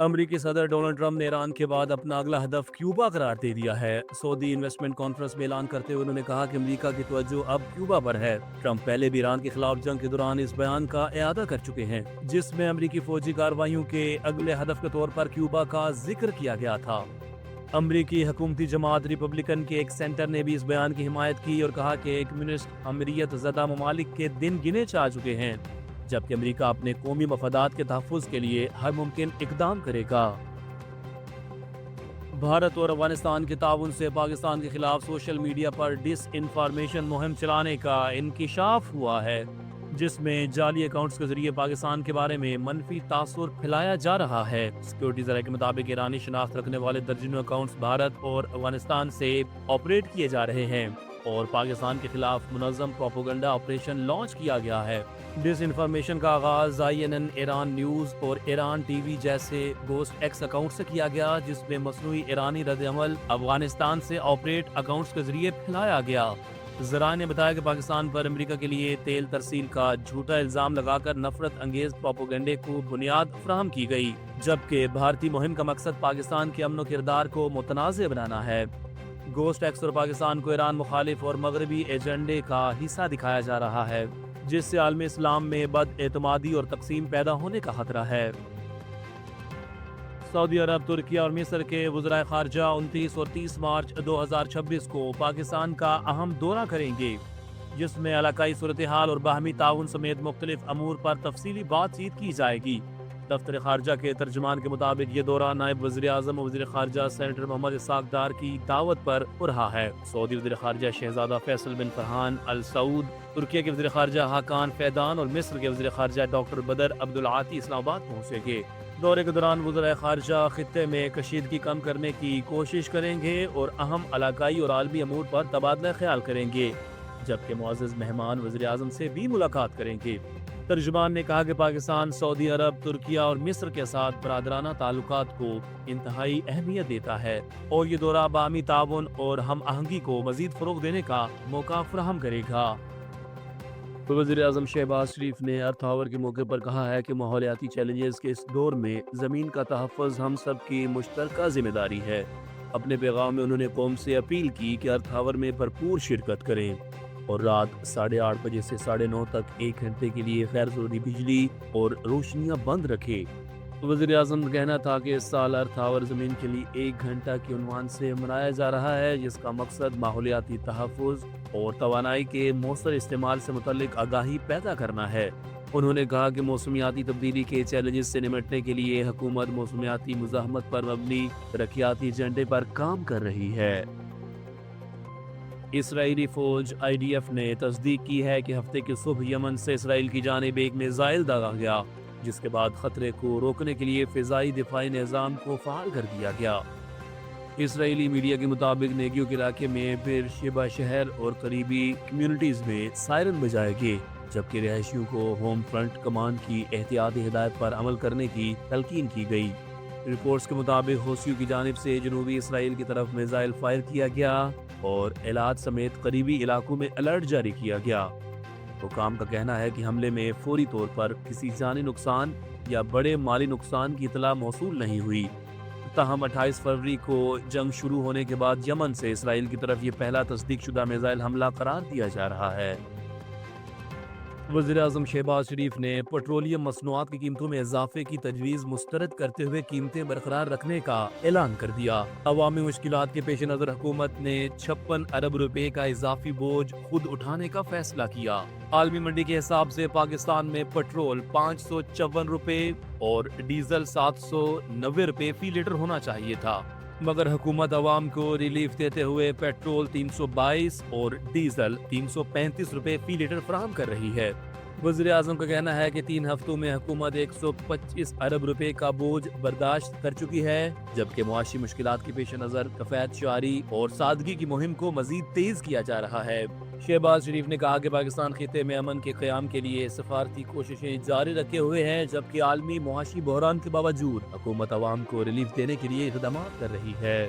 امریکی صدر Donald Trump نے ایران کے بعد اپنا اگلا ہدف کیوبا قرار دے دیا ہے۔ سعودی انویسٹمنٹ کانفرنس میں اعلان کرتے ہوئے انہوں نے کہا کہ امریکہ کی توجہ اب کیوبا پر ہے۔ ٹرمپ پہلے بھی ایران کے خلاف جنگ کے دوران اس بیان کا اعادہ کر چکے ہیں، جس میں امریکی فوجی کارروائیوں کے اگلے ہدف کے طور پر کیوبا کا ذکر کیا گیا تھا۔ امریکی حکومتی جماعت ریپبلکن کے ایک سینٹر نے بھی اس بیان کی حمایت کی اور کہا کہ کمیونسٹ امریت زدہ ممالک کے دن گنے چاہ چکے ہیں، جبکہ امریکہ اپنے قومی مفادات کے تحفظ کے لیے ہر ممکن اقدام کرے گا۔ بھارت اور افغانستان کے تعاون سے پاکستان کے خلاف سوشل میڈیا پر ڈس انفارمیشن مہم چلانے کا انکشاف ہوا ہے، جس میں جعلی اکاؤنٹس کے ذریعے پاکستان کے بارے میں منفی تاثر پھیلایا جا رہا ہے۔ سیکیورٹی ذرائع کے مطابق ایرانی شناخت رکھنے والے درجنوں اکاؤنٹس بھارت اور افغانستان سے آپریٹ کیے جا رہے ہیں اور پاکستان کے خلاف منظم پروپیگنڈا آپریشن لانچ کیا گیا ہے۔ ڈس انفارمیشن کا آغاز INN ایران نیوز اور ایران ٹی وی جیسے گوسٹ ایکس اکاؤنٹ سے کیا گیا، جس میں مصنوعی ایرانی رد عمل افغانستان سے آپریٹ اکاؤنٹس کے ذریعے پھیلایا گیا۔ ذرائع نے بتایا کہ پاکستان پر امریکہ کے لیے تیل ترسیل کا جھوٹا الزام لگا کر نفرت انگیز پروپیگنڈے کو بنیاد فراہم کی گئی، جبکہ بھارتی مہم کا مقصد پاکستان کے امن و کردار کو متنازع بنانا ہے۔ گوسٹ ایکس اور پاکستان کو ایران مخالف اور مغربی ایجنڈے کا حصہ دکھایا جا رہا ہے، جس سے عالم اسلام میں بد اعتمادی اور تقسیم پیدا ہونے کا خطرہ ہے۔ سعودی عرب، ترکیہ اور مصر کے وزرائے خارجہ 29 اور 30 مارچ 2026 کو پاکستان کا اہم دورہ کریں گے، جس میں علاقائی صورتحال اور باہمی تعاون سمیت مختلف امور پر تفصیلی بات چیت کی جائے گی۔ دفتر خارجہ کے ترجمان کے مطابق یہ دورہ نائب وزیر اعظم و وزیر خارجہ سینیٹر محمد اسحاق ڈار کی دعوت پر ہو رہا ہے۔ سعودی وزیر خارجہ شہزادہ فیصل بن فرحان ال سعود، ترکیہ کے وزیر خارجہ حاکان فیدان اور مصر کے وزیر خارجہ ڈاکٹر بدر عبدالعاطی اسلام آباد پہنچیں گے۔ دورے کے دوران وزرائے خارجہ خطے میں کشیدگی کم کرنے کی کوشش کریں گے اور اہم علاقائی اور عالمی امور پر تبادلہ خیال کریں گے، جبکہ معزز مہمان وزیر اعظم سے بھی ملاقات کریں گے۔ ترجمان نے کہا کہ پاکستان سعودی عرب، ترکیہ اور مصر کے ساتھ برادرانہ تعلقات کو انتہائی اہمیت دیتا ہے اور یہ دورہ باہمی تعاون اور ہم آہنگی کو مزید فروغ دینے کا موقع فراہم کرے گا۔ وزیر اعظم شہباز شریف نے ارتھ آور کے موقع پر کہا ہے کہ ماحولیاتی چیلنجز کے اس دور میں زمین کا تحفظ ہم سب کی مشترکہ ذمہ داری ہے۔ اپنے پیغام میں انہوں نے قوم سے اپیل کی کہ ارتھ آور میں بھرپور شرکت کریں اور رات 8:30 بجے سے 9:30 تک 1 گھنٹے کے لیے غیر ضروری بجلی اور روشنیاں بند رکھے۔ وزیر اعظم کا کہنا تھا کہ اس سال ارتھ آور زمین کے لیے 1 گھنٹہ کے عنوان سے منایا جا رہا ہے، جس کا مقصد ماحولیاتی تحفظ اور توانائی کے مؤثر استعمال سے متعلق آگاہی پیدا کرنا ہے۔ انہوں نے کہا کہ موسمیاتی تبدیلی کے چیلنجز سے نمٹنے کے لیے حکومت موسمیاتی مزاحمت پر مبنی ترقیاتی ایجنڈے پر کام کر رہی ہے۔ اسرائیلی فوج IDF نے تصدیق کی ہے کہ ہفتے کی صبح یمن سے اسرائیل کی جانب ایک میزائل داغا گیا، جس کے بعد خطرے کو روکنے کے لیے فضائی دفاعی نظام کو فعال کر دیا گیا۔ اسرائیلی میڈیا کے مطابق نیگیو کے علاقے میں پھر شبہ شہر اور قریبی کمیونٹیز میں سائرن بجائے گئے، جبکہ رہائشیوں کو ہوم فرنٹ کمان کی احتیاطی ہدایت پر عمل کرنے کی تلقین کی گئی۔ رپورٹس کے مطابق حوثیوں کی جانب سے جنوبی اسرائیل کی طرف میزائل فائر کیا گیا اور ایلات سمیت قریبی علاقوں میں الرٹ جاری کیا گیا۔ حکام کا کہنا ہے کہ حملے میں فوری طور پر کسی جانی نقصان یا بڑے مالی نقصان کی اطلاع موصول نہیں ہوئی۔ تاہم 28 فروری کو جنگ شروع ہونے کے بعد یمن سے اسرائیل کی طرف یہ پہلا تصدیق شدہ میزائل حملہ قرار دیا جا رہا ہے۔ وزیر اعظم شہباز شریف نے پٹرولیم مصنوعات کی قیمتوں میں اضافے کی تجویز مسترد کرتے ہوئے قیمتیں برقرار رکھنے کا اعلان کر دیا۔ عوامی مشکلات کے پیش نظر حکومت نے 56 ارب روپے کا اضافی بوجھ خود اٹھانے کا فیصلہ کیا۔ عالمی منڈی کے حساب سے پاکستان میں پٹرول 554 روپے اور ڈیزل 790 روپے فی لیٹر ہونا چاہیے تھا، مگر حکومت عوام کو ریلیف دیتے ہوئے پیٹرول 322 اور ڈیزل 335 روپے فی لیٹر فراہم کر رہی ہے۔ وزیر اعظم کا کہنا ہے کہ 3 ہفتوں میں حکومت 125 ارب روپے کا بوجھ برداشت کر چکی ہے، جبکہ معاشی مشکلات کے پیش نظر کفایت جاری اور سادگی کی مہم کو مزید تیز کیا جا رہا ہے۔ شہباز شریف نے کہا کہ پاکستان خطے میں امن کے قیام کے لیے سفارتی کوششیں جاری رکھے ہوئے ہیں، جبکہ عالمی معاشی بحران کے باوجود حکومت عوام کو ریلیف دینے کے لیے اقدامات کر رہی ہے۔